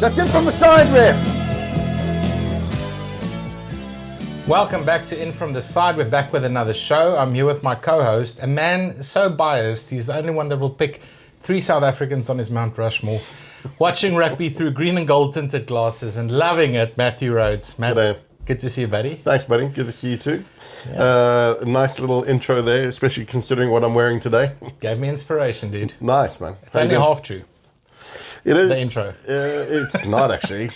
That's it from the side, ref. Welcome back to In From The Side. We're back with another show. I'm here with my co-host, a man so biased, he's the only one that will pick 3 South Africans on his Mount Rushmore, watching rugby through green and gold tinted glasses and loving it, Matthew Rhodes. Matt, G'day. good to see you, buddy. Thanks, buddy. Good to see you too. Yeah. Nice little intro there, especially considering what I'm wearing today. Gave me inspiration, dude. Nice, man. It's only half true. It is. The intro. It's not actually.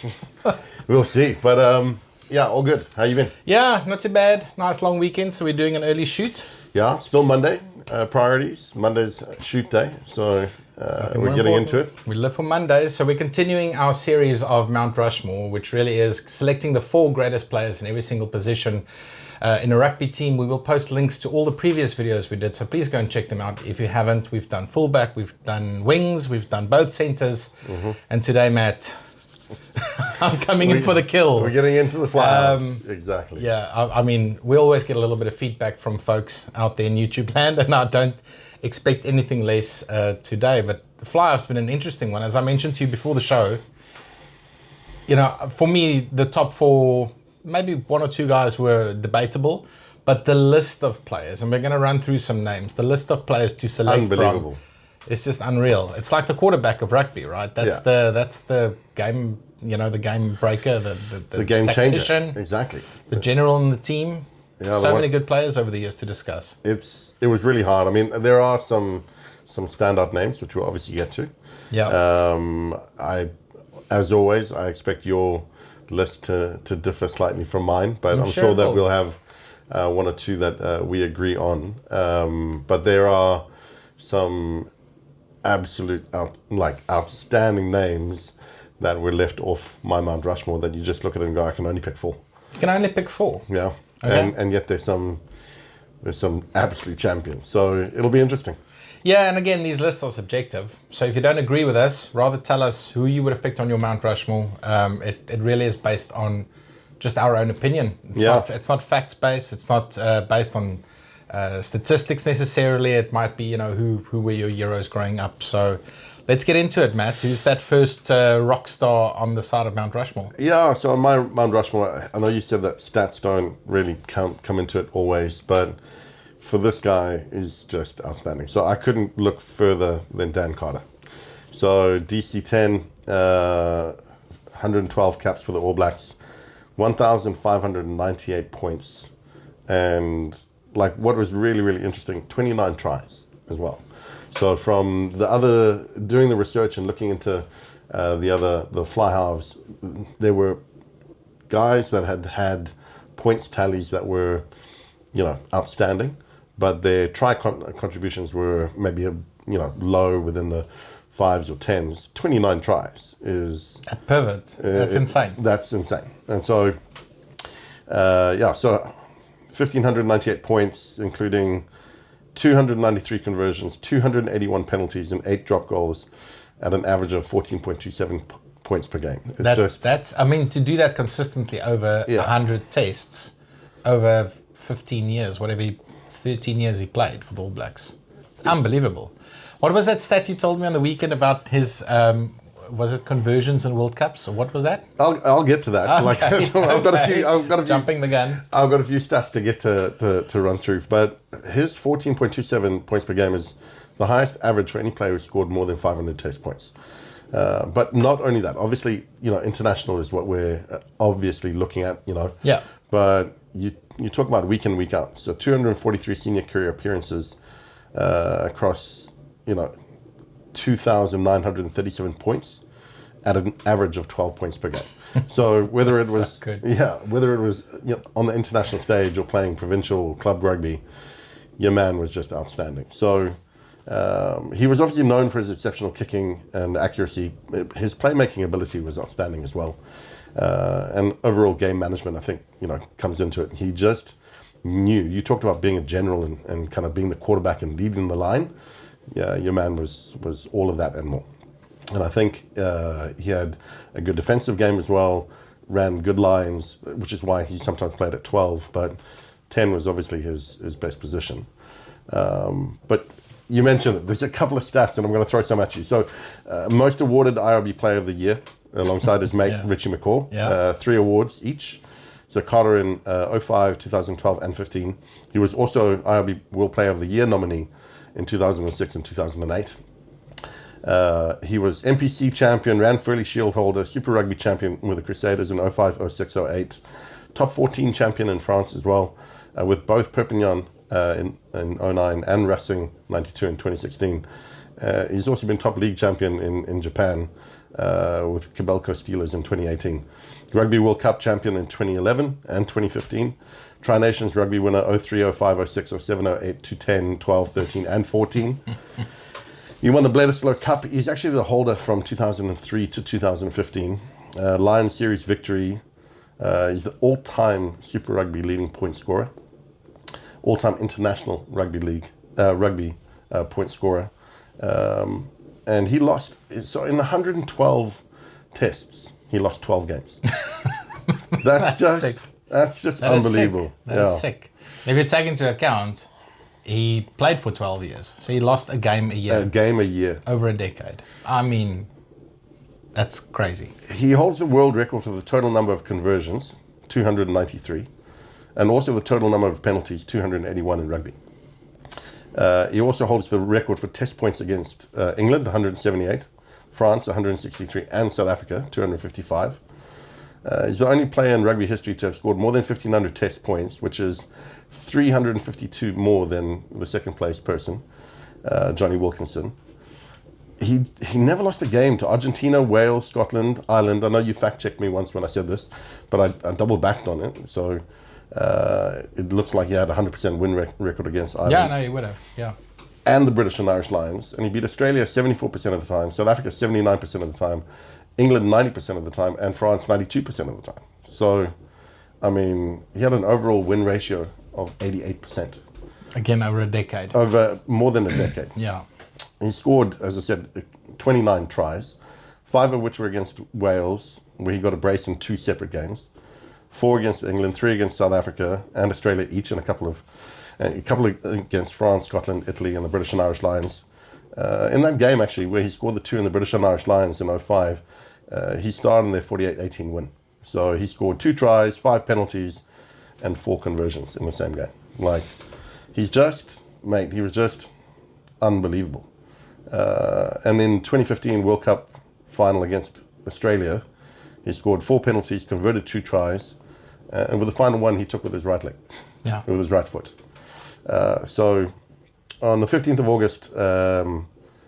We'll see. But yeah, all good. How you been? Yeah, not too bad. Nice long weekend, so we're doing an early shoot. Yeah, still Monday. Priorities. Monday's shoot day. So we're getting into it. We live for Mondays. So we're continuing our series of Mount Rushmore, which really is selecting the 4 greatest players in every single position in a rugby team. We will post links to all the previous videos we did, so please go and check them out if you haven't. We've done fullback, we've done wings, we've done both centers. And today, Matt, I'm coming in for the kill. We're getting into the Flyhalves. Exactly. Yeah, I mean, we always get a little bit of feedback from folks out there in YouTube land, and I don't expect anything less today. But the Flyhalves been an interesting one. As I mentioned to you before the show, you know, for me, the top 4, maybe 1 or 2 guys were debatable, but the list of players, and we're going to run through some names, the list of players to select Unbelievable. from, it's just unreal. It's like the quarterback of rugby, right? That's the game, you know, the game breaker, the game tactician, changer. Exactly. the general in the team. Yeah, So many good players over the years to discuss. It was really hard. I mean, there are some standout names which we'll obviously get to. Yeah. As always, I expect your list to differ slightly from mine, but I'm sure sure that it will. we'll have 1 or 2 that we agree on. But there are some absolute outstanding names that were left off my Mount Rushmore that you just look at it and go, I can only pick 4. You can only pick 4. Yeah. Okay. And yet there's some absolute champions. So it'll be interesting. Yeah, and again, these lists are subjective. So if you don't agree with us, rather tell us who you would have picked on your Mount Rushmore. It really is based on just our own opinion. It's not facts-based. It's not based on statistics necessarily. It might be, you know, who were your heroes growing up. So let's get into it, Matt. Who's that first rock star on the side of Mount Rushmore? Yeah, so on my Mount Rushmore, I know you said that stats don't really come into it always, but for this guy is just outstanding. So I couldn't look further than Dan Carter. So DC10, 112 caps for the All Blacks, 1,598 points, and like what was really, really interesting, 29 tries as well. So from doing the research and looking into the Flyhalves, there were guys that had points tallies that were, you know, outstanding, but their try contributions were maybe low within the 5s or 10s. 29 tries is A pivot. That's insane. That's insane. And so so 1,598 points, including 293 conversions, 281 penalties, and 8 drop goals at an average of 14.27 points per game. That's I mean, to do that consistently over 100 tests, over 15 years, 13 years he played for the All Blacks. It's unbelievable. What was that stat you told me on the weekend about his, was it conversions in World Cups, or what was that? I'll get to that. Okay, I've got a few. Jumping the gun. I've got a few stats to get to run through, but his 14.27 points per game is the highest average for any player who scored more than 500 test points. But not only that, obviously, you know, international is what we're obviously looking at, you know. Yeah. But you talk about week in, week out. So 243 senior career appearances across, you know, 2,937 points at an average of 12 points per game. So whether it was you know, on the international stage or playing provincial club rugby, your man was just outstanding. So he was obviously known for his exceptional kicking and accuracy. His playmaking ability was outstanding as well. And overall game management, I think, you know, comes into it. He just knew. You talked about being a general and kind of being the quarterback and leading the line. Yeah, your man was all of that and more. And I think he had a good defensive game as well, ran good lines, which is why he sometimes played at 12, but 10 was obviously his best position. But you mentioned it. There's a couple of stats, and I'm going to throw some at you. So most awarded IRB Player of the Year, alongside his mate Richie McCaw. 3 awards each. So Carter in 05, 2012, and 15. He was also IRB World Player of the Year nominee in 2006 and 2008. He was NPC champion, Ranfurly Shield holder, Super Rugby champion with the Crusaders in 05, 06, 08. Top 14 champion in France as well, with both Perpignan in 09 and Racing 92 in 2016. He's also been top league champion in Japan with Kobelco Steelers in 2018. Rugby World Cup champion in 2011 and 2015. Tri-Nations Rugby winner 03, 05, 06, 07, 08, 2010, 12, 13, and 14. He won the Bledisloe Cup. He's actually the holder from 2003 to 2015. Lions Series victory. He's the all-time Super Rugby leading point scorer. All-time International Rugby League point scorer. And he lost, so in 112 tests, he lost 12 games. That's just sick. That's just unbelievable. That's sick. If you take into account, he played for 12 years, so he lost a game a year. A game a year. Over a decade. I mean, that's crazy. He holds the world record for the total number of conversions, 293, and also the total number of penalties, 281 in rugby. He also holds the record for test points against England, 178, France, 163, and South Africa, 255. He's the only player in rugby history to have scored more than 1,500 test points, which is 352 more than the second place person, Johnny Wilkinson. He never lost a game to Argentina, Wales, Scotland, Ireland. I know you fact-checked me once when I said this, but I double-backed on it. So it looks like he had a 100% win record against Ireland. Yeah, no, he would have. Yeah. And the British and Irish Lions. And he beat Australia 74% of the time, South Africa 79% of the time, England 90% of the time, and France 92% of the time. So, I mean, he had an overall win ratio of 88%. Again, over a decade. Over more than a decade. Yeah. He scored, as I said, 29 tries, 5 of which were against Wales, where he got a brace in 2 separate games, 4 against England, 3 against South Africa and Australia each, and a couple against France, Scotland, Italy, and the British and Irish Lions. In that game, actually, where he scored the 2 in the British and Irish Lions in 05, he starred in their 48-18 win. So he scored 2 tries, 5 penalties, and 4 conversions in the same game. Like, he was just unbelievable. And in 2015 World Cup final against Australia, he scored 4 penalties, converted 2 tries, and with the final one he took with his right leg, with his right foot. So on the 15th of August,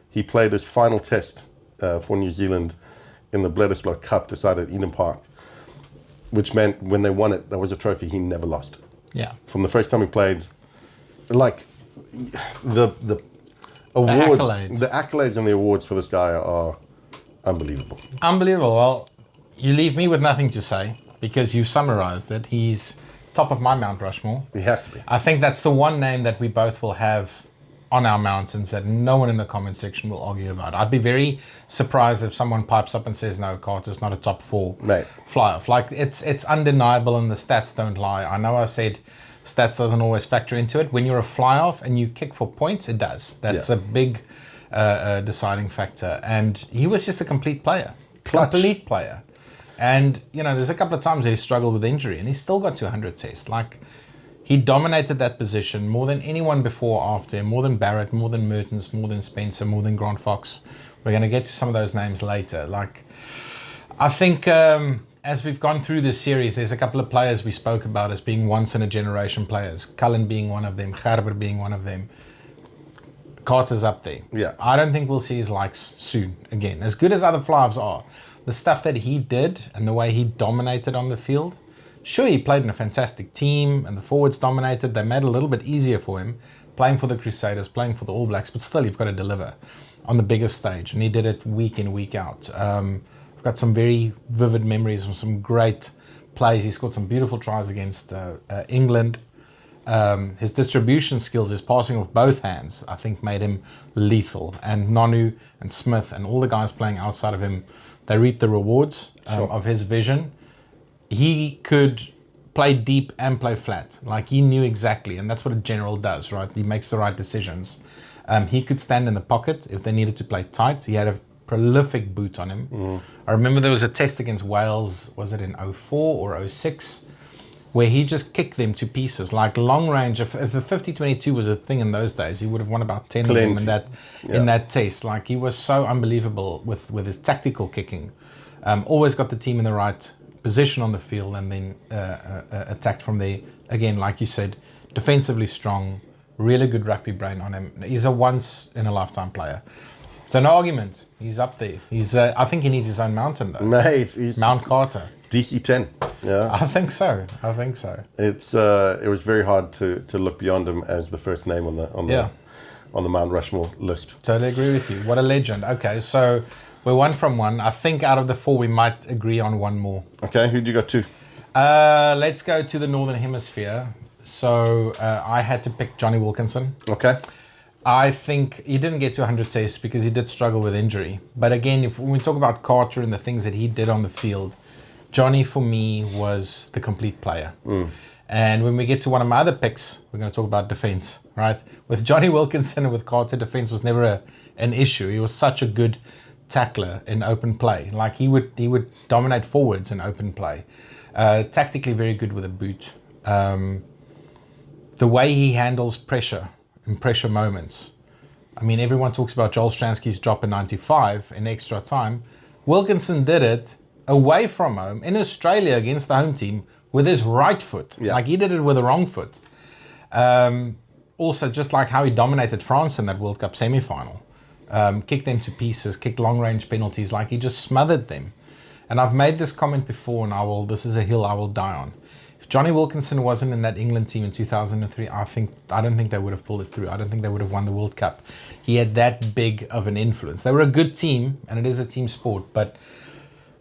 he played his final test for New Zealand in the Bledisloe Cup decided at Eden Park, which meant when they won it, that was a trophy he never lost. Yeah. From the first time he played, like the awards, the accolades and the awards for this guy are unbelievable. Unbelievable. Well, you leave me with nothing to say because you've summarized it. He's top of my Mount Rushmore. He has to be. I think that's the one name that we both will have on our mountains that no one in the comment section will argue about. I'd be very surprised if someone pipes up and says, no, Carter's not a top 4 Flyhalf. Like, it's undeniable and the stats don't lie. I know I said stats doesn't always factor into it. When you're a Flyhalf and you kick for points, it does. That's a big deciding factor. And he was just a complete player. Clutch. Complete player. And, there's a couple of times that he struggled with injury and he still got to 100 tests. Like, he dominated that position more than anyone before or after him, more than Barrett, more than Mertens, more than Spencer, more than Grant Fox. We're going to get to some of those names later. Like, I think as we've gone through this series, there's a couple of players we spoke about as being once-in-a-generation players. Cullen being one of them, Carve being one of them. Carter's up there. Yeah. I don't think we'll see his likes soon again. As good as other Flyhalves are, the stuff that he did and the way he dominated on the field, sure, he played in a fantastic team and the forwards dominated. They made it a little bit easier for him, playing for the Crusaders, playing for the All Blacks, but still you've got to deliver on the biggest stage. And he did it week in, week out. I've got some very vivid memories of some great plays. He scored some beautiful tries against England. His distribution skills, his passing with both hands, I think made him lethal. And Nonu and Smith and all the guys playing outside of him, they reaped the rewards of his vision. He could play deep and play flat. Like, he knew exactly, and that's what a general does, right? He makes the right decisions. He could stand in the pocket if they needed to play tight. He had a prolific boot on him. I remember there was a test against Wales, was it in 04 or 06, where he just kicked them to pieces, like long range. If the 50-22 was a thing in those days, he would have won about 10 of them in that test. Like, he was so unbelievable with his tactical kicking. Always got the team in the right position on the field, and then attacked from there. Again, like you said, defensively strong, really good rugby brain on him. He's a once in a lifetime player. So no argument. He's up there. He's. I think he needs his own mountain though. Mate, he's Mount Carter. DC10. Yeah. I think so. It's it was very hard to look beyond him as the first name on the Mount Rushmore list. Totally agree with you. What a legend. Okay, so we're 1 from 1. I think out of the 4 we might agree on one more. Okay, who'd you got to? Let's go to the Northern Hemisphere. So I had to pick Johnny Wilkinson. Okay. I think he didn't get to 100 tests because he did struggle with injury. But again, if we talk about Carter and the things that he did on the field, Johnny, for me, was the complete player. And when we get to one of my other picks, we're going to talk about defense, right? With Johnny Wilkinson and with Carter, defense was never an issue. He was such a good tackler in open play. Like, he would dominate forwards in open play. Tactically very good with a boot. The way he handles pressure in pressure moments. I mean, everyone talks about Joel Stransky's drop in 95 in extra time. Wilkinson did it away from home in Australia against the home team with his right foot. Yeah. Like, he did it with the wrong foot. Also, just like how he dominated France in that World Cup semi-final. Kicked them to pieces, kicked long-range penalties, like he just smothered them. And I've made this comment before, and this is a hill I will die on. If Johnny Wilkinson wasn't in that England team in 2003, I don't think they would have pulled it through. I don't think they would have won the World Cup. He had that big of an influence. They were a good team, and it is a team sport, but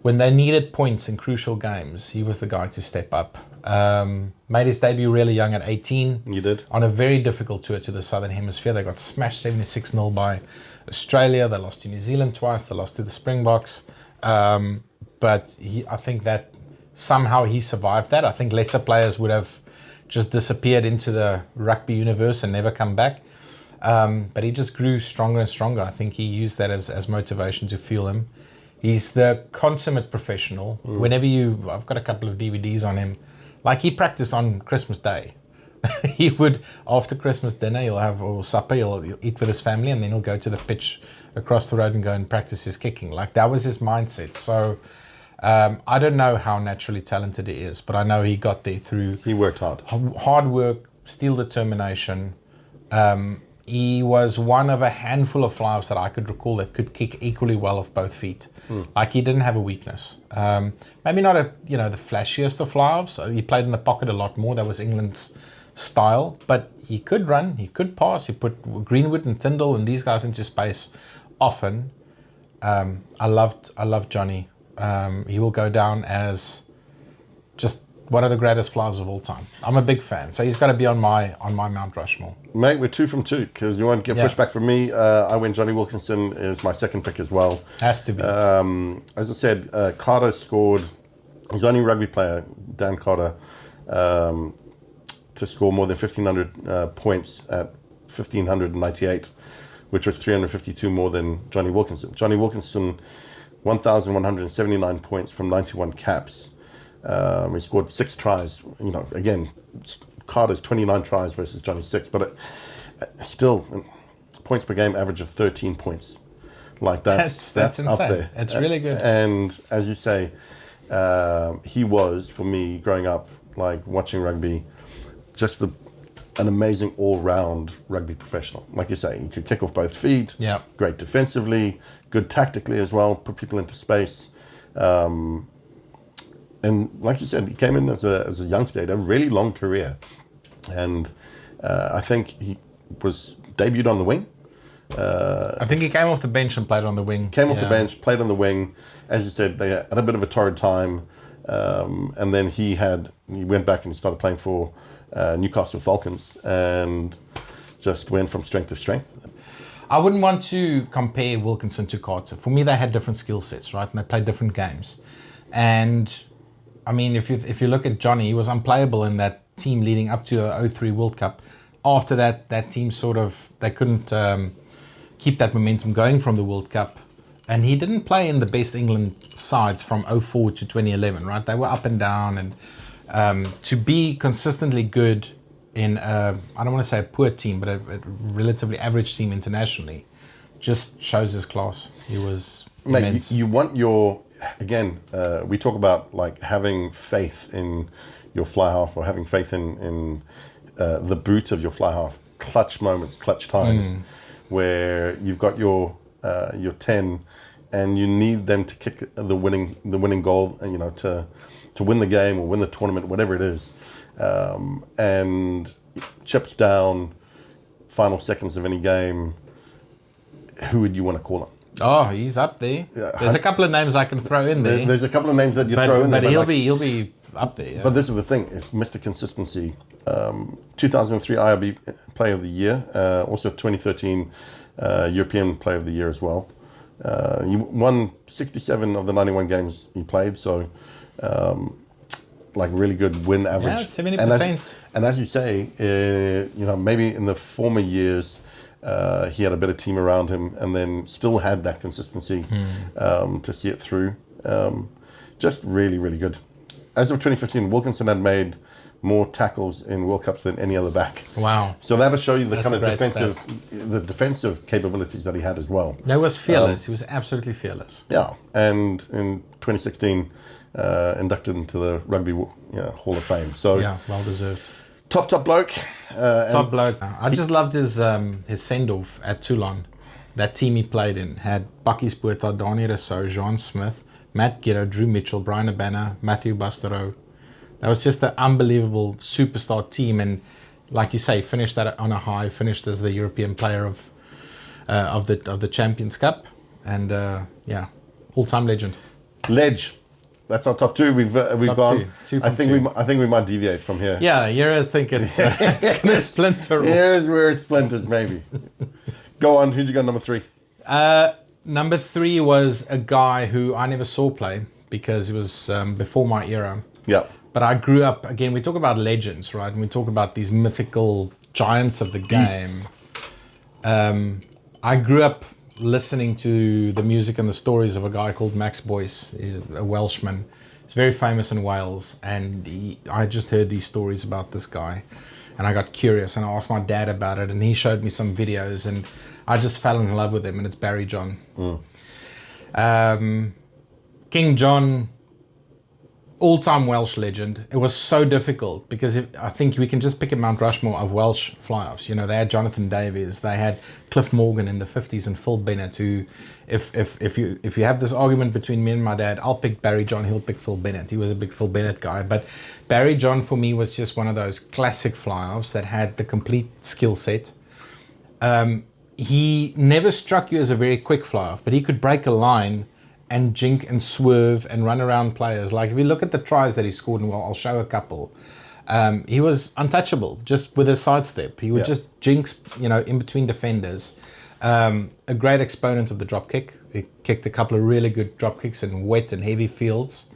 when they needed points in crucial games, he was the guy to step up. Made his debut really young at 18. You did. On a very difficult tour to the Southern Hemisphere. They got smashed 76-0 by Australia. They lost to New Zealand twice. They lost to the Springboks. But I think that somehow he survived that. I think lesser players would have just disappeared into the rugby universe and never come back. But he just grew stronger and stronger. I think he used that as motivation to fuel him. He's the consummate professional. I've got a couple of DVDs on him. Like, he practiced on Christmas Day. He would, after Christmas dinner, or supper, he'll eat with his family, and then he'll go to the pitch across the road and go and practice his kicking. Like, that was his mindset. So I don't know how naturally talented he is, but I know he got there through... He worked hard. Hard work, steel determination. He was one of a handful of Flyhalves that I could recall that could kick equally well off both feet. Like, he didn't have a weakness. Maybe not the flashiest of Flyhalves. He played in the pocket a lot more. That was England's style. But he could run, he could pass. He put Greenwood and Tyndall and these guys into space often. I loved Johnny. He will go down as just one of the greatest Flyhalves of all time. I'm a big fan, so he's got to be on my Mount Rushmore. Mate, we're 2 from 2 because you won't get pushback from me. I went Johnny Wilkinson is my second pick as well. Has to be. As I said, Carter scored. He's the only rugby player, Dan Carter, to score more than 1,500 points at 1,598, which was 352 more than Johnny Wilkinson. Johnny Wilkinson, 1,179 points from 91 caps. He scored 6 tries. Again, Carter's 29 tries versus Johnny's 6, but still, points per game average of 13 points. Like, that's insane. Up there. It's really good. And as you say, he was, for me, growing up, like watching rugby, just an amazing all-round rugby professional. Like you say, he could kick off both feet. Yeah. Great defensively, good tactically as well. Put people into space. And like you said, he came in as a youngster, had a really long career. And I think he was debuted on the wing. I think he came off the bench and played on the wing. Came off the bench, played on the wing. As you said, they had a bit of a torrid time. And then he went back and he started playing for Newcastle Falcons and just went from strength to strength. I wouldn't want to compare Wilkinson to Carter. For me, they had different skill sets, right? And they played different games. And I mean, if you look at Johnny, he was unplayable in that team leading up to the 03 World Cup. After that team they couldn't keep that momentum going from the World Cup. And he didn't play in the best England sides from 04 to 2011, right? They were up and down, and to be consistently good in I don't want to say a poor team, but a relatively average team internationally, just shows his class. He was immense. Mate, you want your, again, we talk about like having faith in your fly half, or having faith in the boot of your fly half. Clutch moments, clutch times, where you've got your 10, and you need them to kick the winning goal, you know, to win the game or win the tournament, whatever it is, and chips down, final seconds of any game. Who would you want to call him? Oh, he's up there. There's a couple of names I can throw in there. There's a couple of names that you throw in there. But he'll be up there. Yeah. But this is the thing, it's Mr. Consistency. 2003 IRB Player of the Year, also 2013 European Player of the Year as well. He won 67 of the 91 games he played, so like really good win average. Yeah, 70%. And as you say, you know, maybe in the former years, he had a better team around him, and then still had that consistency to see it through. Just really, really good. As of 2015, Wilkinson had made more tackles in World Cups than any other back. Wow! So that'll show you the That's kind of defensive capabilities that he had as well. He was fearless. He was absolutely fearless. Yeah, and in 2016, inducted into the Rugby Hall of Fame. So yeah, well deserved. Top bloke. Top bloke. I just loved his send off at Toulon. That team he played in had Bucky Spuita, Donnie Rousseau, Jean Smith, Matt Giddo, Drew Mitchell, Brian Abana, Matthew Bastereau. That was just an unbelievable superstar team, and like you say, finished that on a high. Finished as the European Player of the Champions Cup, and yeah, all-time legend. Ledge. That's our top two. We've top gone. Two I think we might deviate from here. Yeah, I think it's it's gonna splinter off. Here's where it splinters, maybe. Go on. Who'd you got number 3? Number 3 was a guy who I never saw play because it was before my era. Yeah. But I grew up, again, we talk about legends, right? And we talk about these mythical giants of the game. I grew up listening to the music and the stories of a guy called Max Boyce, a Welshman. He's very famous in Wales. And I just heard these stories about this guy. And I got curious and I asked my dad about it. And he showed me some videos and I just fell in love with him. And it's Barry John. King John, all-time Welsh legend. It was so difficult because I think we can just pick a Mount Rushmore of Welsh fly-offs. You know, they had Jonathan Davies, they had Cliff Morgan in the 50s and Phil Bennett, who, if you have this argument between me and my dad, I'll pick Barry John, he'll pick Phil Bennett. He was a big Phil Bennett guy. But Barry John for me was just one of those classic fly-offs that had the complete skill set. He never struck you as a very quick fly-off, but he could break a line and jink and swerve and run around players. Like if you look at the tries that he scored, and I'll show a couple, he was untouchable just with his sidestep. He would just jinx, in between defenders. A great exponent of the drop kick. He kicked a couple of really good drop kicks in wet and heavy fields.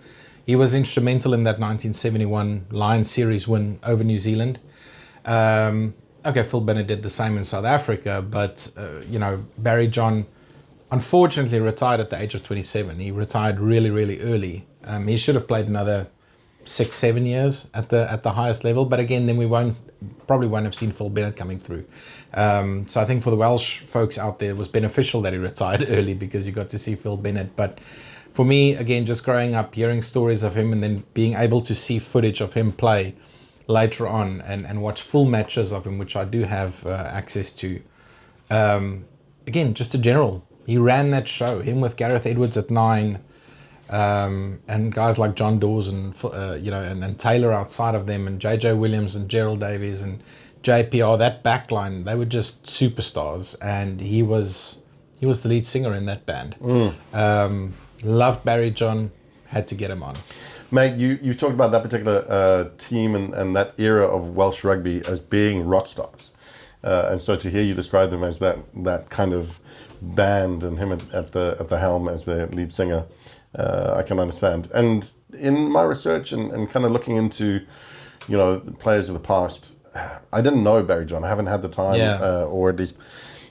He was instrumental in that 1971 Lions series win over New Zealand. Phil Bennett did the same in South Africa, but Barry John unfortunately retired at the age of 27. He retired really, really early. He should have played another 6-7 years at the highest level, but again, then we probably won't have seen Phil Bennett coming through. So I think for the Welsh folks out there, it was beneficial that he retired early because you got to see Phil Bennett. But for me, again, just growing up, hearing stories of him and then being able to see footage of him play later on and watch full matches of him, which I do have access to. Again, just a general. He ran that show, him with Gareth Edwards at 9, and guys like John Dawes and Taylor outside of them, and JJ Williams and Gerald Davies and JPR, that backline, they were just superstars, and he was the lead singer in that band. Loved Barry John, had to get him on. Mate, you talked about that particular team and that era of Welsh rugby as being rock stars. And so to hear you describe them as that kind of band and him at the helm as the lead singer, I can understand. And in my research and kind of looking into, players of the past, I didn't know Barry John. I haven't had the time, or at least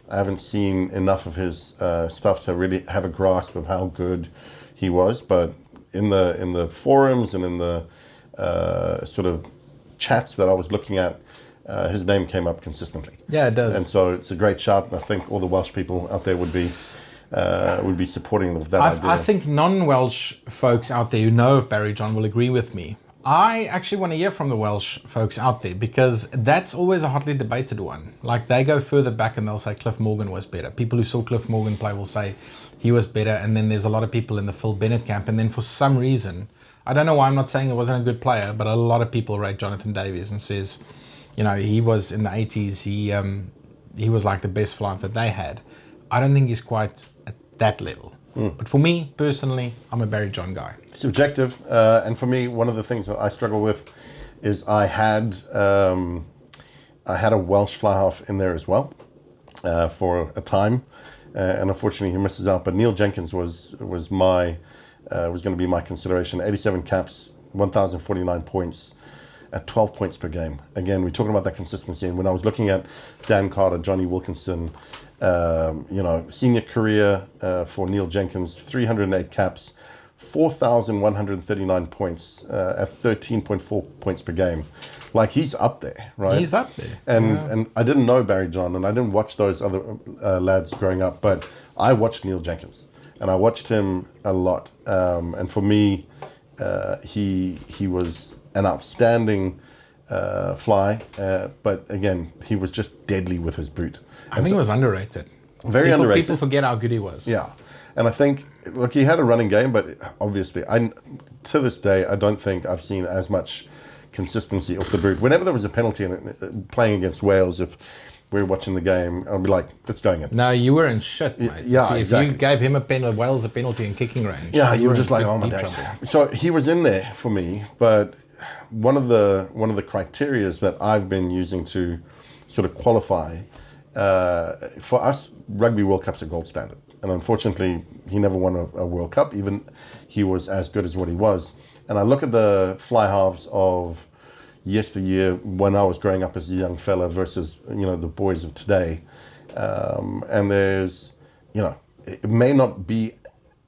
I haven't seen enough of his stuff to really have a grasp of how good he was. But in the forums and in the sort of chats that I was looking at, his name came up consistently. Yeah, it does. And so it's a great shout, and I think all the Welsh people out there would be supporting that idea. I think non-Welsh folks out there who know of Barry John will agree with me. I actually want to hear from the Welsh folks out there, because that's always a hotly debated one. Like, they go further back and they'll say Cliff Morgan was better. People who saw Cliff Morgan play will say he was better. And then there's a lot of people in the Phil Bennett camp. And then for some reason, I don't know why, I'm not saying he wasn't a good player, but a lot of people rate Jonathan Davies and says, you know, he was in the 80s, he was like the best fly that they had. I don't think he's quite at that level. But for me, personally, I'm a Barry John guy. Subjective. And for me, one of the things that I struggle with is I had a Welsh Flyhalf in there as well for a time. And unfortunately, he misses out. But Neil Jenkins was going to be my consideration. 87 caps, 1,049 points at 12 points per game. Again, we're talking about that consistency. And when I was looking at Dan Carter, Johnny Wilkinson, senior career for Neil Jenkins, 308 caps, 4,139 points at 13.4 points per game. Like, he's up there, right? He's up there. And I didn't know Barry John, and I didn't watch those other lads growing up, but I watched Neil Jenkins, and I watched him a lot. And for me, he was an outstanding fly, but again, he was just deadly with his boot. I think he was underrated. Very underrated. People forget how good he was. Yeah. And I think, look, he had a running game, but obviously, to this day, I don't think I've seen as much consistency off the boot. Whenever there was a penalty in playing against Wales, if we were watching the game, I'd be like, it's going in. No, you were in shit, mate. Yeah, exactly. If you gave him Wales a penalty in kicking range. Yeah, you were just like, oh my days. So he was in there for me, but one of the criterias that I've been using to sort of qualify, for us, Rugby World Cup's a gold standard. And unfortunately, he never won a World Cup, even he was as good as what he was. And I look at the Flyhalves of yesteryear when I was growing up as a young fella versus, the boys of today. And there's, it may not be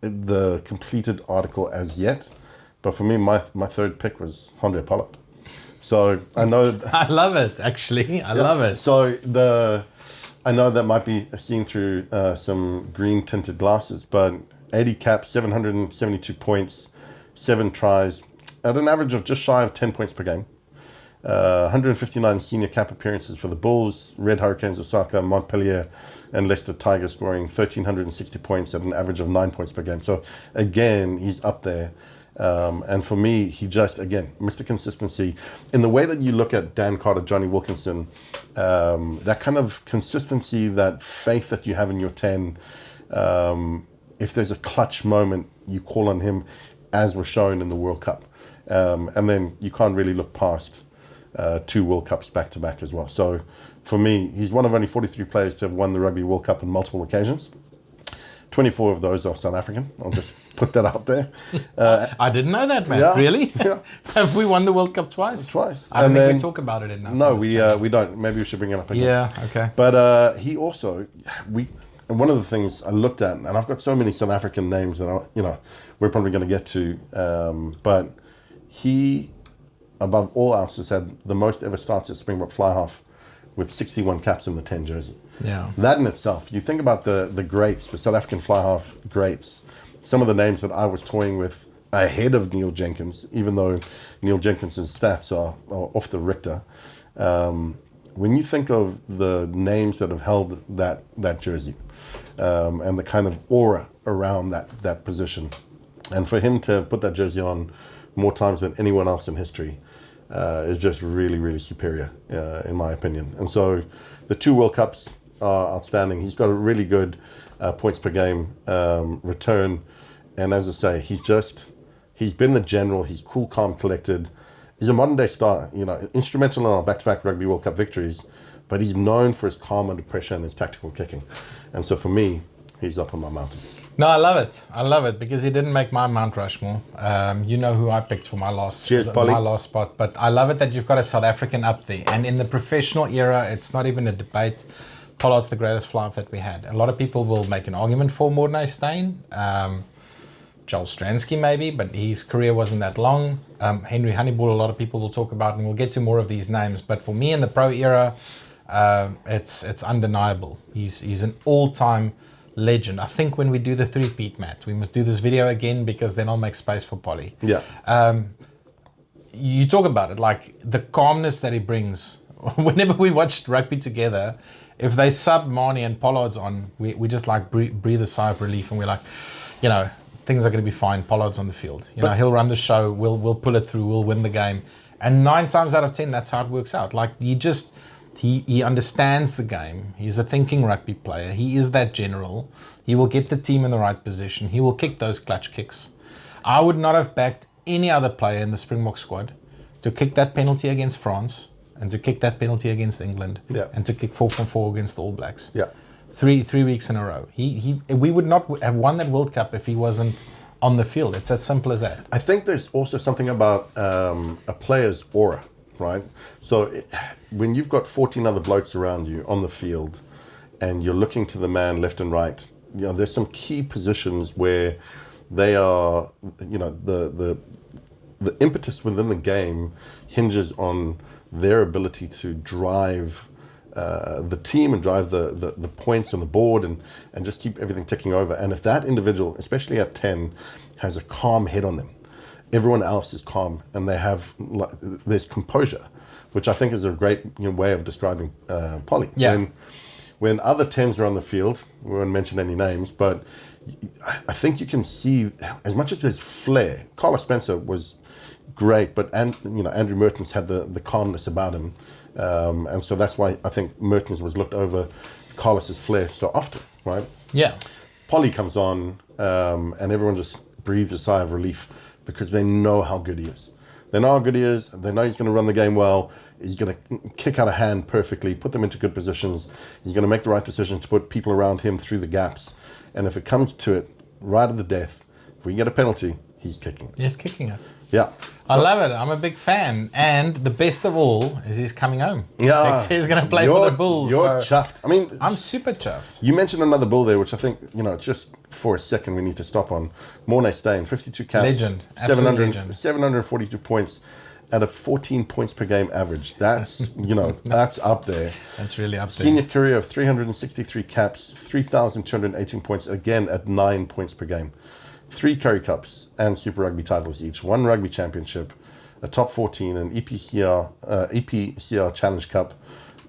the completed article as yet, but for me, my third pick was Andre Pollard. So I know... I love it, actually. I love it. So I know that might be seen through some green tinted glasses, but 80 caps, 772 points, 7 tries, at an average of just shy of 10 points per game. 159 senior cap appearances for the Bulls, Red Hurricanes, Osaka, Montpellier, and Leicester Tigers, scoring 1,360 points at an average of 9 points per game. So again, he's up there. And for me, he just, again, Mr. Consistency. In the way that you look at Dan Carter, Johnny Wilkinson, that kind of consistency, that faith that you have in your 10, if there's a clutch moment, you call on him, as was shown in the World Cup. And then you can't really look past 2 World Cups back-to-back as well. So for me, he's one of only 43 players to have won the Rugby World Cup on multiple occasions. 24 of those are South African. I'll just put that out there. I didn't know that, man. Yeah, really? Yeah. Have we won the World Cup twice? Twice. I don't think we talk about it enough. No, we don't. Maybe we should bring it up again. Yeah, okay. But he also, and one of the things I looked at, and I've got so many South African names that we're probably going to get to, but he, above all else, has had the most ever starts at Springbok Flyhalf with 61 caps in the 10 jersey. Yeah. That in itself, you think about the greats, the South African Flyhalf greats, some of the names that I was toying with ahead of Neil Jenkins, even though Neil Jenkins' stats are off the Richter. When you think of the names that have held that jersey, and the kind of aura around that position, and for him to put that jersey on more times than anyone else in history, is just really, really superior, in my opinion. And so the 2 World Cups are outstanding. He's got a really good points per game return. And as I say, he's been the general. He's cool, calm, collected. He's a modern day star, instrumental in our back-to-back Rugby World Cup victories, but he's known for his calm under pressure and his tactical kicking. And so for me, he's up on my mountain. No, I love it. I love it because he didn't make my Mount Rushmore. You know who I picked for my last spot. But I love it that you've got a South African up there. And in the professional era, it's not even a debate. Pollard's the greatest fly-half that we had. A lot of people will make an argument for Mornay Steyn. Joel Stransky maybe, but his career wasn't that long. Henry Honeyball, a lot of people will talk about, and we'll get to more of these names. But for me in the pro era, it's undeniable. He's an all-time legend. I think when we do the three-peat, Matt, we must do this video again because then I'll make space for Polly. Yeah. You talk about it, like the calmness that he brings. Whenever we watched rugby together, if they sub Marnie and Pollard's on, we just like breathe a sigh of relief, and we're like, you know, things are going to be fine. Pollard's on the field. You know, he'll run the show. We'll pull it through. We'll win the game. And 9 times out of 10, that's how it works out. Like he understands the game. He's a thinking rugby player. He is that general. He will get the team in the right position. He will kick those clutch kicks. I would not have backed any other player in the Springbok squad to kick that penalty against France and to kick that penalty against England and to kick 4 from 4 against the All Blacks. Yeah. Three weeks in a row. We would not have won that World Cup if he wasn't on the field. It's as simple as that. I think there's also something about a player's aura, right? So when you've got 14 other blokes around you on the field and you're looking to the man left and right, you know, there's some key positions where they are, you know, the impetus within the game hinges on their ability to drive the team and drive the points on the board and just keep everything ticking over. And if that individual, especially at 10, has a calm head on them, everyone else is calm and they have, there's composure, which I think is a great way of describing Polly. Yeah. When other 10s are on the field, we won't mention any names, but I think you can see, as much as there's flair, Carlos Spencer was great, but Andrew Mertens had the calmness about him. And so that's why I think Mertens was looked over Carlos's flair so often, right? Yeah. Polly comes on, and everyone just breathes a sigh of relief because they know how good he is. They know how good he is. They know he's going to run the game well. He's going to kick out a hand perfectly, put them into good positions. He's going to make the right decision to put people around him through the gaps. And if it comes to it, right at the death, if we get a penalty, he's kicking it. He's kicking it. Yeah. I love it. I'm a big fan. And the best of all is he's coming home. Yeah. Next year he's going to play for the Bulls. You're chuffed. I mean, I'm super chuffed. You mentioned another Bull there, which I think, just for a second we need to stop on. Mornay Steyn, 52 caps. Legend. Absolute legend. 742 points at a 14 points per game average. That's, that's up there. That's really up there. Senior career of 363 caps, 3,218 points, again at 9 points per game. 3 Currie Cups and Super Rugby titles each, 1 Rugby Championship, a Top 14, an EPCR Challenge Cup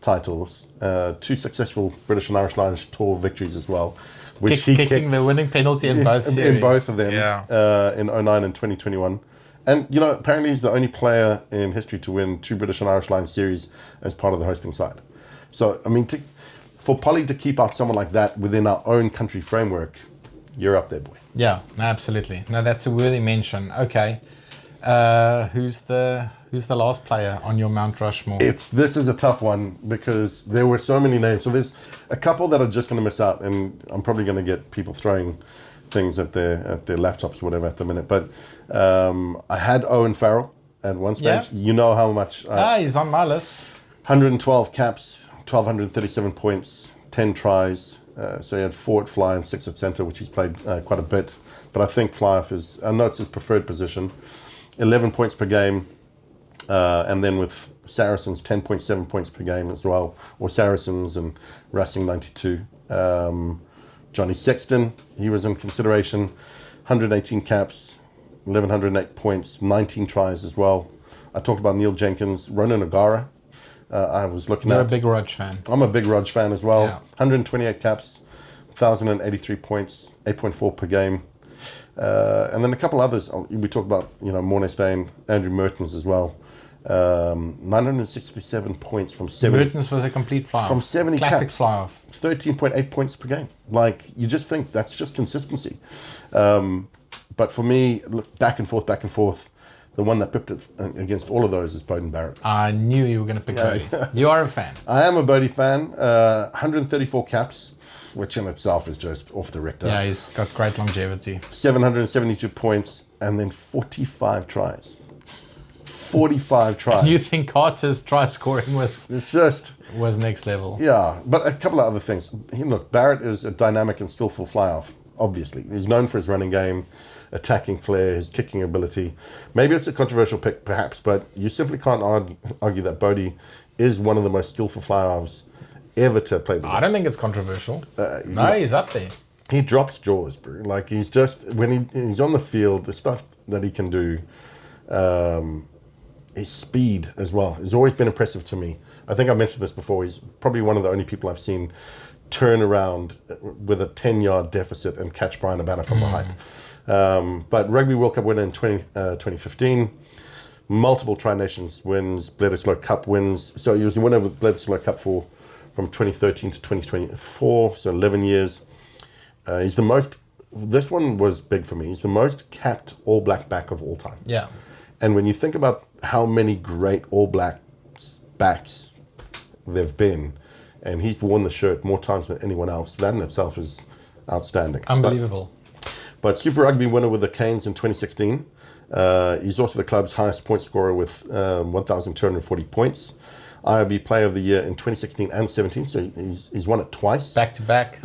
titles, 2 successful British and Irish Lions Tour victories as well, which kicking the winning penalty in both series. In both of them, in 09 and 2021. And, apparently he's the only player in history to win 2 British and Irish Lions series as part of the hosting side. So, I mean, for Polly to keep out someone like that within our own country framework, you're up there, boy. Yeah, absolutely. No, that's a worthy mention. Okay. Who's the last player on your Mount Rushmore? This is a tough one because there were so many names. So there's a couple that are just going to miss out, and I'm probably going to get people throwing things at their laptops or whatever at the minute. But I had Owen Farrell at one stage. Yeah. You know how much... he's on my list. 112 caps, 1,237 points, 10 tries. So he had 4 at fly and 6 at centre, which he's played quite a bit. But I think Flyhalf is, I know it's his preferred position. 11 points per game. And then with Saracens, 10.7 points per game as well. Or Saracens and Racing 92. Johnny Sexton, he was in consideration. 118 caps, 1,108 points, 19 tries as well. I talked about Neil Jenkins, Ronan O'Gara. I was looking You're at... a big Rog fan. I'm a big Rog fan as well. Yeah. 128 caps, 1,083 points, 8.4 per game. And then a couple others. We talked about, Mornay Steyn, Andrew Mertens as well. 967 points from 70. Mertens was a complete fly-off. From 70 Classic caps. fly-off. 13.8 points per game. Like, you just think that's just consistency. But for me, look, back and forth. The one that pipped it against all of those is Beauden Barrett. I knew you were going to pick Bodie. You are a fan. I am a Bodie fan. 134 caps, which in itself is just off the Richter. Yeah, he's got great longevity. 772 points and then 45 tries. 45 tries. And you think Carter's try scoring was... It's just... was next level. Yeah, but a couple of other things. Look, Barrett is a dynamic and skillful fly-half, obviously. He's known for his running game, attacking flair, his kicking ability. Maybe it's a controversial pick, perhaps, but you simply can't argue that Bodie is one of the most skillful fly-halves ever to play the game. I don't think it's controversial. No, he's up there. He drops jaws, bro. Like, he's just, when he's on the field, the stuff that he can do, his speed as well has always been impressive to me. I think I mentioned this before. He's probably one of the only people I've seen turn around with a 10-yard deficit and catch Brian Abana from behind. But Rugby World Cup winner in 2015, multiple Tri-Nations wins, Bledisloe Cup wins. So he was the winner of the Bledisloe Cup from 2013 to 2024, so 11 years. He's the most, this one was big for me, he's the most capped All Black back of all time. Yeah. And when you think about how many great All Black backs there've been, and he's worn the shirt more times than anyone else, that in itself is outstanding. Unbelievable. But Super Rugby winner with the Canes in 2016. He's also the club's highest point scorer with 1,240 points. IRB Player of the Year in 2016 and 17, so he's won it twice. Back to back.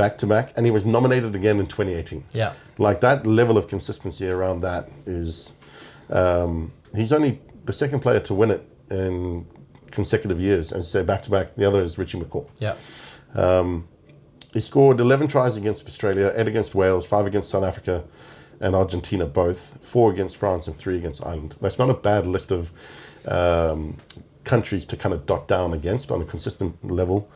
And he was nominated again in 2018. Yeah. Like, that level of consistency around that is... he's only the second player to win it in consecutive years, as I say, back to back. The other is Richie McCaw. Yeah. He scored 11 tries against Australia, 8 against Wales, 5 against South Africa and Argentina both, 4 against France and 3 against Ireland. That's not a bad list of countries to kind of dot down against on a consistent level.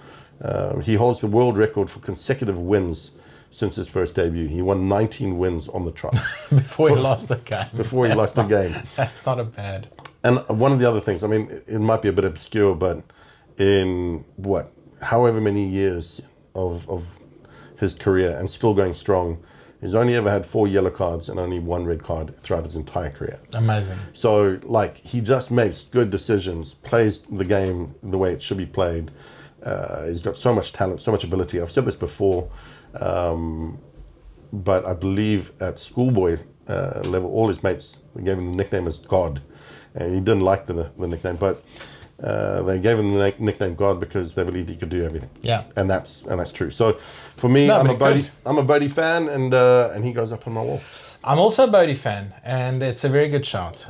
He holds the world record for consecutive wins since his first debut. He won 19 wins on the trot. Before he lost the game. Before he lost the game. That's not a bad. And one of the other things, I mean, it might be a bit obscure, but in however many years of his career and still going strong, he's only ever had 4 yellow cards and only 1 red card throughout his entire career. Amazing. So, like, he just makes good decisions, plays the game the way it should be played. He's got so much talent, so much ability. I've said this before, but I believe at schoolboy level, all his mates gave him the nickname as God. And he didn't like the nickname, but they gave him the nickname God because they believed he could do everything. Yeah, and that's true. So for me, I'm a Bodie fan, and he goes up on my wall. I'm also a Bodie fan, and it's a very good shout.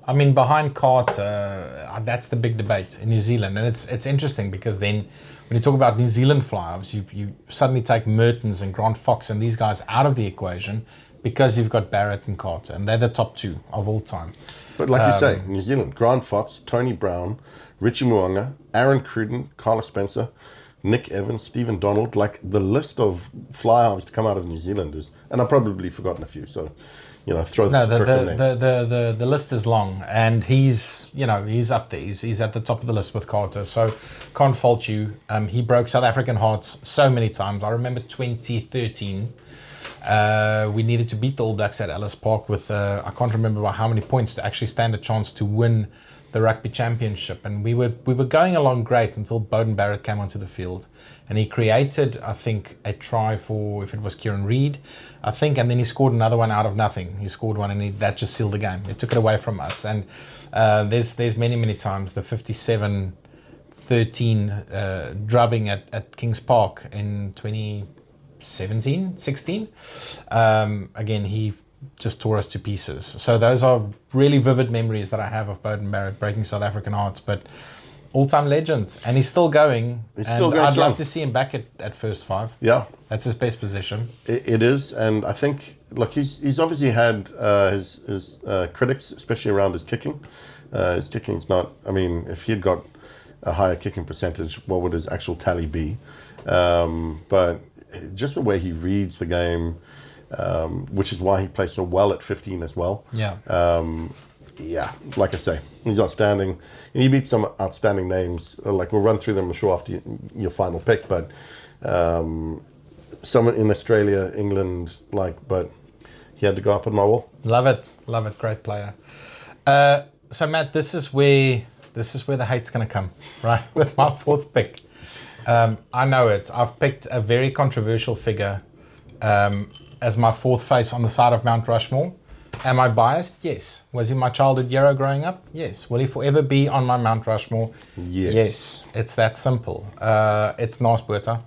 I mean, behind Carter, that's the big debate in New Zealand, and it's interesting because then when you talk about New Zealand flyhalves, you suddenly take Mertens and Grant Fox and these guys out of the equation because you've got Barrett and Carter, and they're the top 2 of all time. But like you say, New Zealand, Grant Fox, Tony Brown, Richie Mo'unga, Aaron Cruden, Carlos Spencer, Nick Evans, Stephen Donald, like the list of flyhalves to come out of New Zealand is, and I've probably forgotten a few, so, throw some names. The list is long, and he's up there. He's at the top of the list with Carter, so can't fault you. He broke South African hearts so many times. I remember 2013. We needed to beat the All Blacks at Ellis Park with, I can't remember by how many points to actually stand a chance to win the rugby championship. And we were going along great until Beauden Barrett came onto the field. And he created, I think, a try for, if it was Kieran Reid, I think, and then he scored another one out of nothing. He scored one and that just sealed the game. It took it away from us. And there's many, many times the 57-13 drubbing at Kings Park in 16. Again, he just tore us to pieces. So those are really vivid memories that I have of Beauden Barrett breaking South African hearts, but all-time legend, and he's still going. I'd love to see him back at first 5. Yeah, that's his best position. It is, and I think, look, he's obviously had his critics, especially around his kicking. His kicking's not. I mean, if he'd got a higher kicking percentage, what would his actual tally be? But just the way he reads the game, which is why he plays so well at 15 as well. Yeah. Yeah, like I say, he's outstanding. And he beat some outstanding names. Like, we'll run through them, I'm sure, after your final pick. But some in Australia, England, but he had to go up on my wall. Love it. Great player. So, Matt, this is where the hate's going to come, right? With my 4th pick. I know it. I've picked a very controversial figure as my 4th face on the side of Mount Rushmore. Am I biased? Yes. Was he my childhood hero growing up? Yes. Will he forever be on my Mount Rushmore? Yes. It's that simple. It's Naas Botha.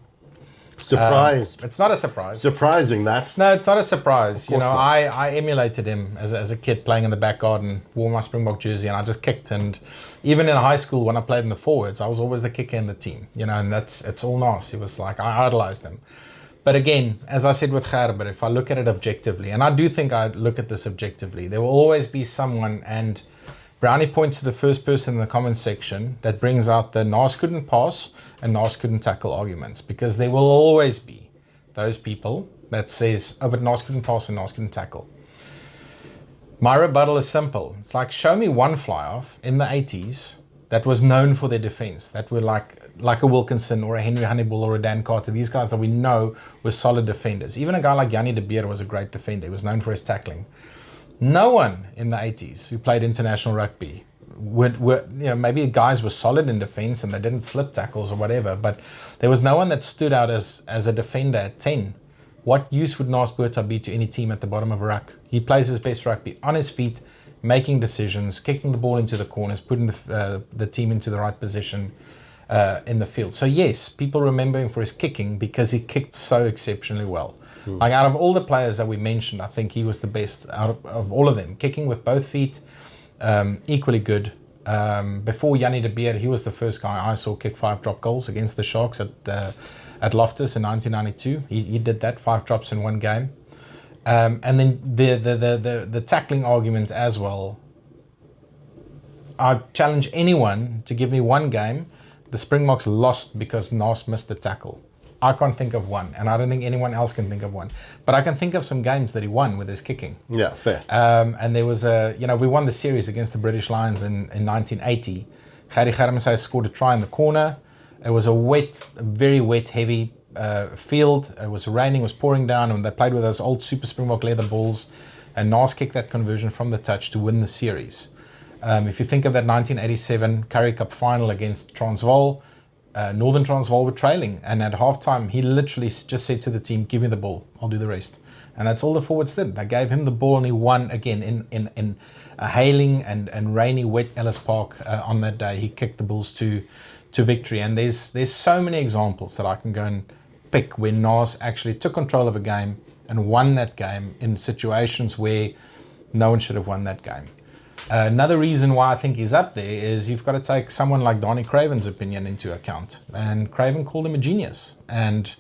Surprised. It's not a surprise. Surprising, No, it's not a surprise. You know, I emulated him as a kid playing in the back garden, wore my Springbok jersey, and I just kicked. And even in high school, when I played in the forwards, I was always the kicker in the team. You know, and it's all Naas. He was like, I idolized him. But again, as I said with Gerber, if I look at it objectively, and I do think I look at this objectively, there will always be someone, and Brownie points to the first person in the comments section that brings out the Naas couldn't pass and Naas couldn't tackle arguments, because there will always be those people that says, oh, but Naas couldn't pass and Naas couldn't tackle. My rebuttal is simple. It's like, show me one fly-off in the 80s that was known for their defense, that were like a Wilkinson or a Henry Honeyball or a Dan Carter, these guys that we know were solid defenders. Even a guy like Jannie de Beer was a great defender. He was known for his tackling. No one in the 80s who played international rugby were maybe guys were solid in defense and they didn't slip tackles or whatever, but there was no one that stood out as a defender at 10. What use would Naas Botha be to any team at the bottom of a ruck? He plays his best rugby on his feet, making decisions, kicking the ball into the corners, putting the team into the right position in the field. So yes, people remember him for his kicking because he kicked so exceptionally well. Like out of all the players that we mentioned, I think he was the best out of all of them. Kicking with both feet, equally good. Before Jannie de Beer, he was the first guy I saw kick 5 drop goals against the Sharks at Loftus in 1992. He did that, 5 drops in one game. And then the tackling argument as well. I challenge anyone to give me one game the Springboks lost because Naas missed a tackle. I can't think of one, and I don't think anyone else can think of one. But I can think of some games that he won with his kicking. Yeah, fair. And there was we won the series against the British Lions in 1980. Gerrie Germeshuis scored a try in the corner. It was a very wet, heavy field. It was raining, it was pouring down, and they played with those old Super Springbok leather balls. And Naas kicked that conversion from the touch to win the series. If you think of that 1987 Currie Cup final against Transvaal, Northern Transvaal were trailing, and at halftime he literally just said to the team, give me the ball, I'll do the rest. And that's all the forwards did. They gave him the ball and he won again in a hailing and rainy, wet Ellis Park on that day. He kicked the Bulls to victory. And there's so many examples that I can go and pick where Naas actually took control of a game and won that game in situations where no one should have won that game. Another reason why I think he's up there is you've got to take someone like Donnie Craven's opinion into account. And Craven called him a genius. And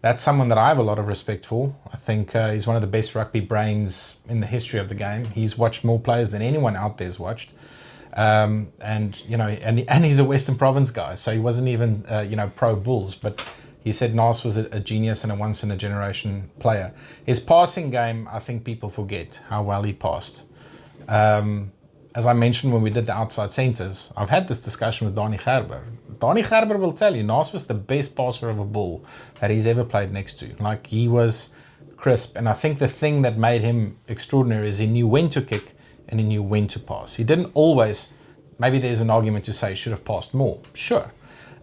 that's someone that I have a lot of respect for. I think he's one of the best rugby brains in the history of the game. He's watched more players than anyone out there's watched. And he's a Western Province guy, so he wasn't even, pro Bulls. But he said Naas was a genius and a once-in-a-generation player. His passing game, I think people forget how well he passed. As I mentioned when we did the outside centres, I've had this discussion with Donnie Gerber. Donnie Gerber will tell you Naas was the best passer of a bull that he's ever played next to. Like, he was crisp. And I think the thing that made him extraordinary is he knew when to kick and he knew when to pass. He didn't always, maybe there's an argument to say he should have passed more. Sure.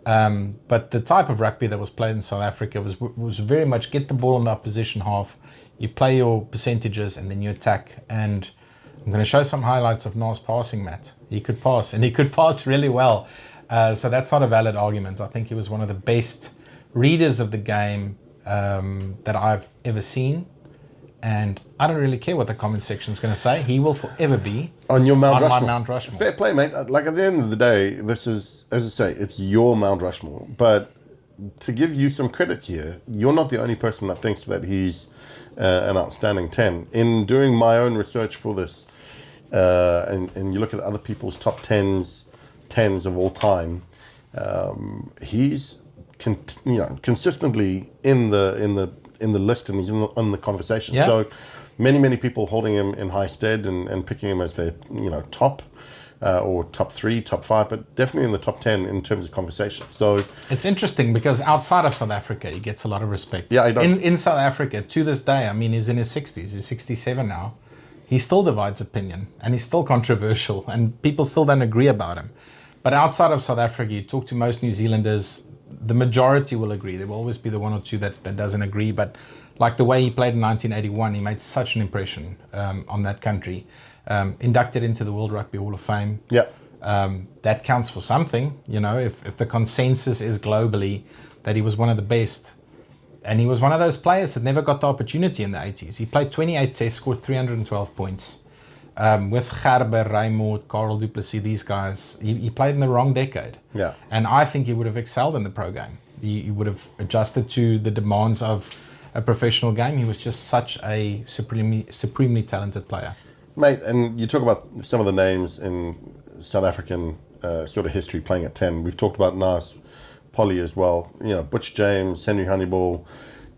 But the type of rugby that was played in South Africa was very much get the ball in the opposition half, you play your percentages and then you attack. And I'm going to show some highlights of Naas passing, Matt. He could pass, and he could pass really well. So that's not a valid argument. I think he was one of the best readers of the game that I've ever seen. And I don't really care what the comment section is going to say. He will forever be on your Mount Rushmore. My Mount Rushmore. Fair play, mate. Like, at the end of the day, this is, as I say, it's your Mount Rushmore. But to give you some credit here, you're not the only person that thinks that he's an outstanding 10. In doing my own research for this, and you look at other people's top 10s of all time, he's consistently in the list, and he's on the conversation. Yeah. So many people holding him in high stead and picking him as their top or top 3, top 5, but definitely in the top 10 in terms of conversation. So it's interesting because outside of South Africa, he gets a lot of respect. Yeah, he does. In South Africa, to this day, I mean, he's in his 60s. He's 67 now. He still divides opinion, and he's still controversial, and people still don't agree about him. But outside of South Africa, you talk to most New Zealanders, the majority will agree. There will always be the one or two that doesn't agree, but Like the way he played in 1981, he made such an impression on that country. Inducted into the World Rugby Hall of Fame. Yeah. That counts for something, you know, if the consensus is globally that he was one of the best. And he was one of those players that never got the opportunity in the 80s. He played 28 tests, scored 312 points. With Gerber, Raymond, Karel du Plessis, these guys, he played in the wrong decade. Yeah. And I think he would have excelled in the pro game. He would have adjusted to the demands of a professional game. He was just such a supremely talented player. Mate, and you talk about some of the names in South African sort of history playing at 10. We've talked about Nas Polly as well. You know, Butch James, Henry Honeyball,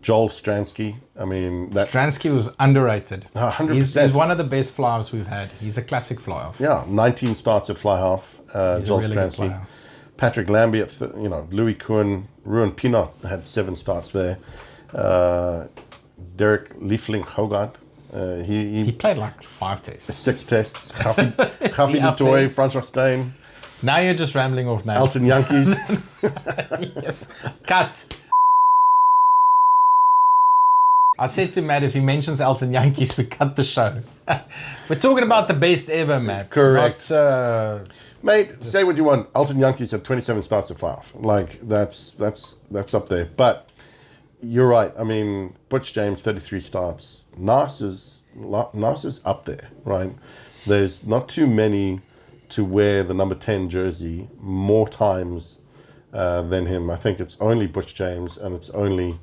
Joel Stransky. I mean, Stransky was underrated. 100%. He's one of the best fly-offs we've had. He's a classic fly-off. Yeah, 19 starts at Flyhalf. Joel really Stransky. Patrick Lambie at Louis Kuhn, Ruan Pinot had 7 starts there. Derek Liefling Hogart. He played like 5 tests. 6 tests. Gaffy du Toit, Francois Steyn. Now you're just rambling off names. Elton Yankees. Yes. Cut. I said to Matt, if he mentions Elton Yankees, we cut the show. We're talking about the best ever, Matt. Correct. Not, Mate, say what you want. Elton Yankees had 27 starts at 5. Like, that's up there. But you're right. I mean, Butch James, 33 starts. Nas is up there, right? There's not too many to wear the number 10 jersey more times than him. I think it's only Butch James and it's only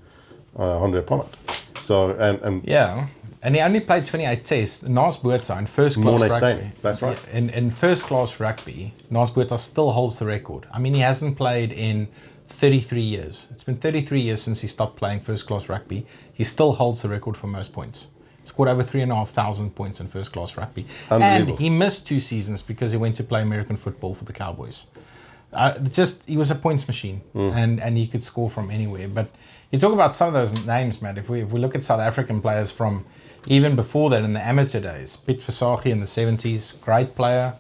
Andre Pollard. So, and yeah. And he only played 28 tests. Nas Botha in first class Mornay rugby. Steyn, that's right. In first class rugby, Nas Botha still holds the record. I mean, he hasn't played in 33 years. It's been 33 years since he stopped playing first class rugby. He still holds the record for most points. He scored over 3,500 points in first class rugby. And he missed 2 seasons because he went to play American football for the Cowboys. He was a points machine, and he could score from anywhere. But you talk about some of those names, Matt. If we look at South African players from even before that in the amateur days, Piet Versaghi in the 70s, great player,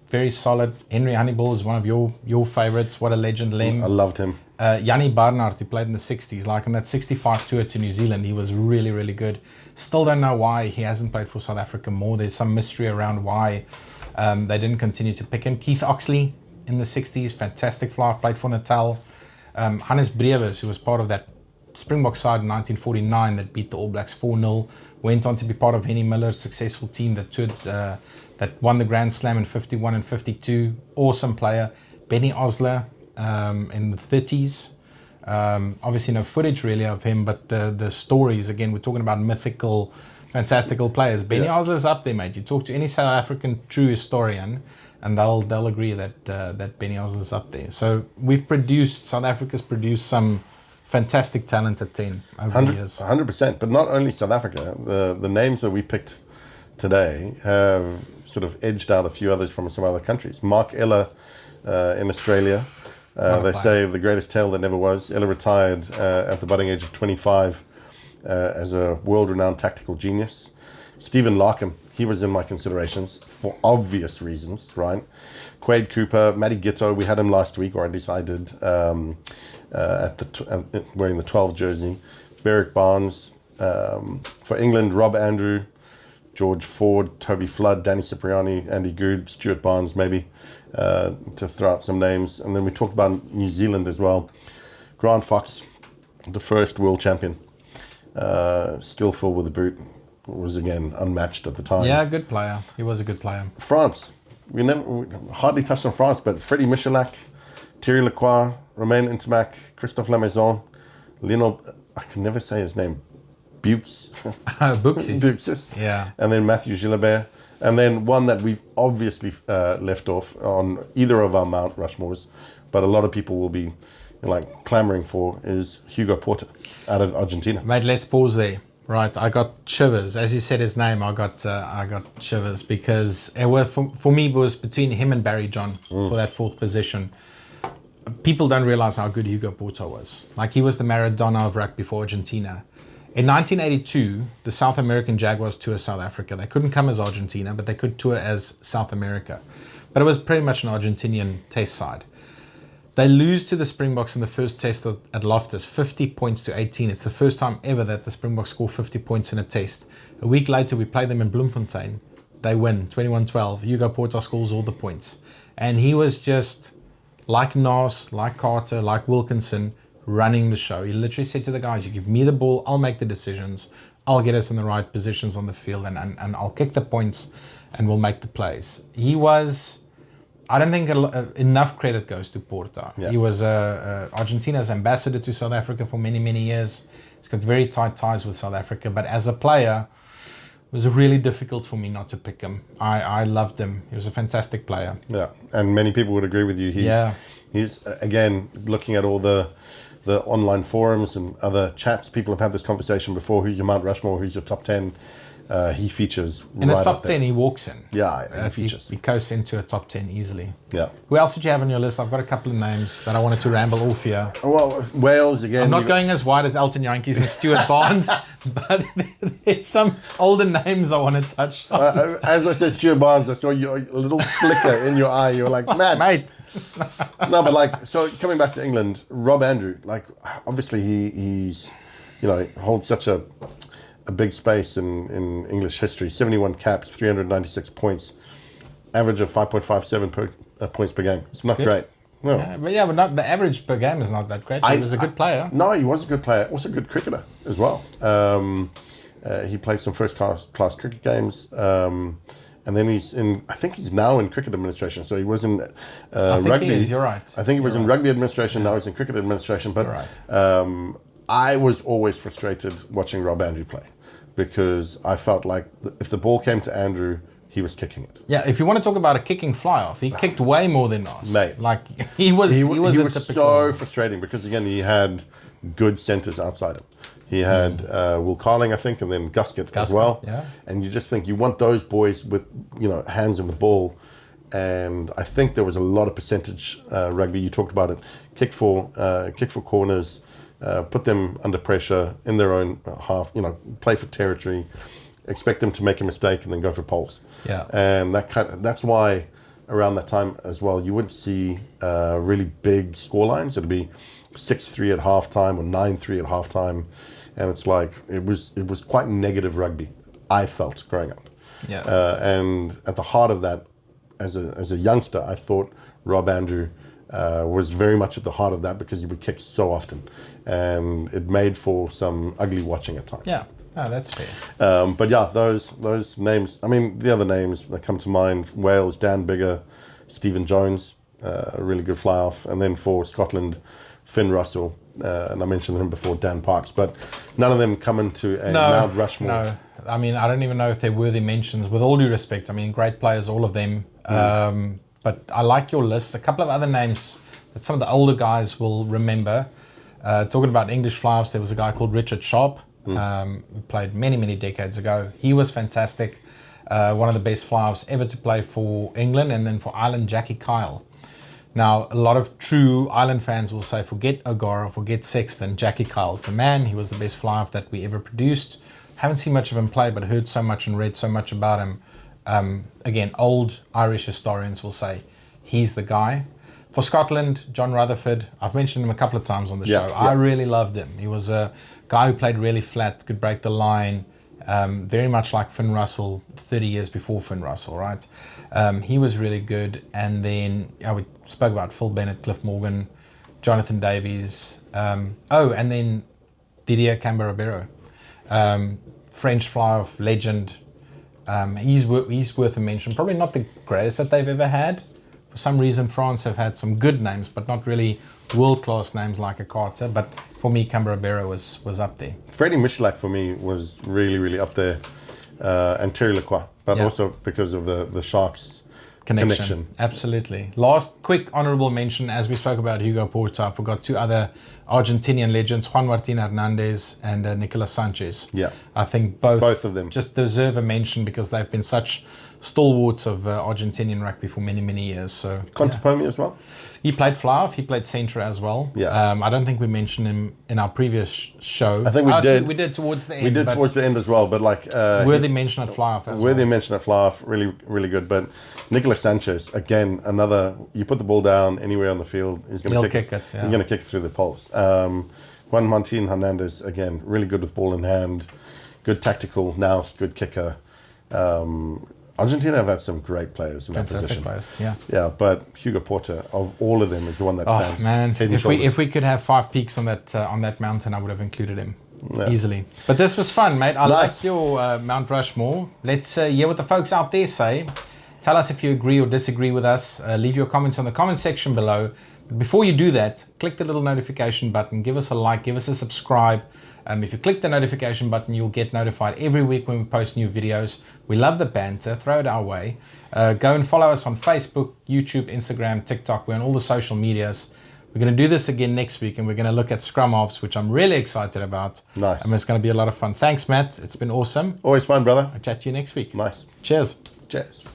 very solid. Henry Honeyball is one of your favourites. What a legend, Lem. I loved him. Jannie Barnard, who played in the 60s, like in that 65 tour to New Zealand, he was really, really good. Still don't know why he hasn't played for South Africa more. There's some mystery around why they didn't continue to pick him. Keith Oxley in the 60s, fantastic fly, played for Natal. Hannes Brewers, who was part of that Springbok side in 1949 that beat the All Blacks 4-0, went on to be part of Henny Miller's successful team that won the Grand Slam in 51 and 52. Awesome player. Benny Osler in the 30s. Obviously no footage really of him, but the stories, again, we're talking about mythical, fantastical players. Benny Osler's up there, mate. You talk to any South African true historian, and they'll agree that Benny Osler's up there. So South Africa's produced some fantastic talent at 10 over the years. 100%, but not only South Africa. The names that we picked today have sort of edged out a few others from some other countries. Mark Ella in Australia. They say the greatest tale that never was. Ella retired at the budding age of 25 as a world-renowned tactical genius. Stephen Larkham, he was in my considerations for obvious reasons, right? Quade Cooper, Matty Gitto, we had him last week, or at least I did, wearing the 12 jersey. Berwick Barnes. For England, Rob Andrew, George Ford, Toby Flood, Danny Cipriani, Andy Good, Stuart Barnes, maybe, to throw out some names. And then we talked about New Zealand as well. Grant Fox, the first world champion, still full with the boot, was again unmatched at the time. Yeah, good player. He was a good player. France, we hardly touched on France, but Freddie Michalak, Thierry Lacroix, Romain Intermac, Christophe Lamaison, Lionel, I can never say his name, Buxis. Yeah. And then Matthew Gilbert. And then one that we've obviously left off on either of our Mount Rushmores, but a lot of people will be clamoring for, is Hugo Porta out of Argentina. Mate, let's pause there. Right, I got shivers. As you said his name, I got shivers because for me it was between him and Barry John for that 4th position. People don't realize how good Hugo Porta was. Like, he was the Maradona of rugby for Argentina. In 1982, the South American Jaguars toured South Africa. They couldn't come as Argentina, but they could tour as South America. But it was pretty much an Argentinian test side. They lose to the Springboks in the first test at Loftus, 50 points to 18. It's the first time ever that the Springboks score 50 points in a test. A week later, we play them in Bloemfontein. They win, 21-12. Hugo Porta scores all the points. And he was just, like Nas, like Carter, like Wilkinson, running the show. He literally said to the guys, you give me the ball, I'll make the decisions. I'll get us in the right positions on the field, and I'll kick the points, and we'll make the plays. He was... I don't think enough credit goes to Porta. Yeah. He was Argentina's ambassador to South Africa for many, many years. He's got very tight ties with South Africa. But as a player, it was really difficult for me not to pick him. I loved him. He was a fantastic player. Yeah, and many people would agree with you. He's again, looking at all the online forums and other chats, people have had this conversation before. Who's your Mount Rushmore? Who's your top 10? He features in a top 10. He walks in. Yeah, he features. He coasts into a top 10 easily. Yeah. Who else did you have on your list? I've got a couple of names that I wanted to ramble off here. Well, Wales again. I'm not going as wide as Elton Yankees and Stuart Barnes, but there's some older names I want to touch on. As I said, Stuart Barnes, I saw your little flicker in your eye. You were like, man, mate. No, but so coming back to England, Rob Andrew, obviously he's holds such a big space in English history. 71 caps, 396 points, average of 5.57 points per game. It's not great. No. But not the average per game is not that great. He was a good player. No, he was a good player. Also a good cricketer as well. He played some first class cricket games. And then I think he's now in cricket administration. So he was in rugby. He is, you're right. I think he was in rugby administration, now he's in cricket administration. But you're right. I was always frustrated watching Rob Andrew play, because I felt like if the ball came to Andrew, he was kicking it. Yeah, if you want to talk about a kicking fly-off, he kicked way more than us. Mate. He was so frustrating, because again, he had good centres outside him. He had Will Carling, I think, and then Guscott as well. Yeah. And you just think you want those boys with hands on the ball. And I think there was a lot of percentage rugby. You talked about it. Kick for corners, put them under pressure in their own half. Play for territory, expect them to make a mistake, and then go for poles. Yeah. And that's why around that time as well, you wouldn't see really big scorelines. It'd be 6-3 at halftime or 9-3 at halftime. And it's like, it was quite negative rugby, I felt, growing up. Yeah. And at the heart of that, as a youngster, I thought Rob Andrew was very much at the heart of that, because he would kick so often. And it made for some ugly watching at times. Yeah, that's fair. But yeah, those names, the other names that come to mind, Wales, Dan Biggar, Stephen Jones, a really good fly-off. And then for Scotland, Finn Russell, and I mentioned him before, Dan Parks, but none of them come into a Mount Rushmore. No, I don't even know if they're worthy mentions, with all due respect. Great players, all of them. But I like your list. A couple of other names that some of the older guys will remember. Talking about English fly-offs, there was a guy called Richard Sharp, who played many, many decades ago. He was fantastic. One of the best fly-offs ever to play for England. And then for Ireland, Jackie Kyle. Now, a lot of true Ireland fans will say, forget O'Gara, forget Sexton, Jackie Kyle's the man. He was the best fly-off that we ever produced. Haven't seen much of him play, but heard so much and read so much about him. Again, old Irish historians will say he's the guy. For Scotland, John Rutherford, I've mentioned him a couple of times on the show. I really loved him. He was a guy who played really flat, could break the line, very much like Finn Russell 30 years before Finn Russell, right? He was really good. And then we spoke about Phil Bennett, Cliff Morgan, Jonathan Davies. And then Didier Camberabero, French fly-off legend. He's worth a mention. Probably not the greatest that they've ever had. For some reason, France have had some good names, but not really world-class names like a Carter. But for me, Camberabero was up there. Freddie Michalak for me was really, really up there. And Terry Lacroix, but also because of the Sharks connection. Absolutely. Last quick honorable mention, as we spoke about Hugo Porta, I forgot two other Argentinian legends, Juan Martín Hernández and Nicolas Sanchez. Yeah. I think both of them just deserve a mention, because they've been such stalwarts of Argentinian rugby for many, many years. So Contepomi as well? he played Flyhalf, he played centre as well. Yeah. I don't think we mentioned him in our previous show. I think we did. We did towards the end. We did towards the end as well, but like... worthy mention at Flyhalf as well. Worthy mention at Flyhalf, really, really good. But Nicolas Sanchez, again, another... You put the ball down anywhere on the field, he's going to kick it. Yeah. He's going to kick it through the poles. Juan Martin Hernandez, again, really good with ball in hand. Good tactical, now good kicker. Argentina have had some great players in that position. Players, yeah. Yeah, but Hugo Porter, of all of them, is the one that stands. Oh man, head and if we could have 5 peaks on that mountain, I would have included him easily. But this was fun, mate. I like your Mount Rushmore. Let's hear what the folks out there say. Tell us if you agree or disagree with us. Leave your comments on the comment section below. But before you do that, click the little notification button. Give us a like. Give us a subscribe. If you click the notification button, you'll get notified every week when we post new videos. We love the banter. Throw it our way. Go and follow us on Facebook, YouTube, Instagram, TikTok. We're on all the social medias. We're going to do this again next week, and we're going to look at scrum halves, which I'm really excited about. Nice. And it's going to be a lot of fun. Thanks, Matt. It's been awesome. Always fun, brother. I'll chat to you next week. Nice. Cheers. Cheers.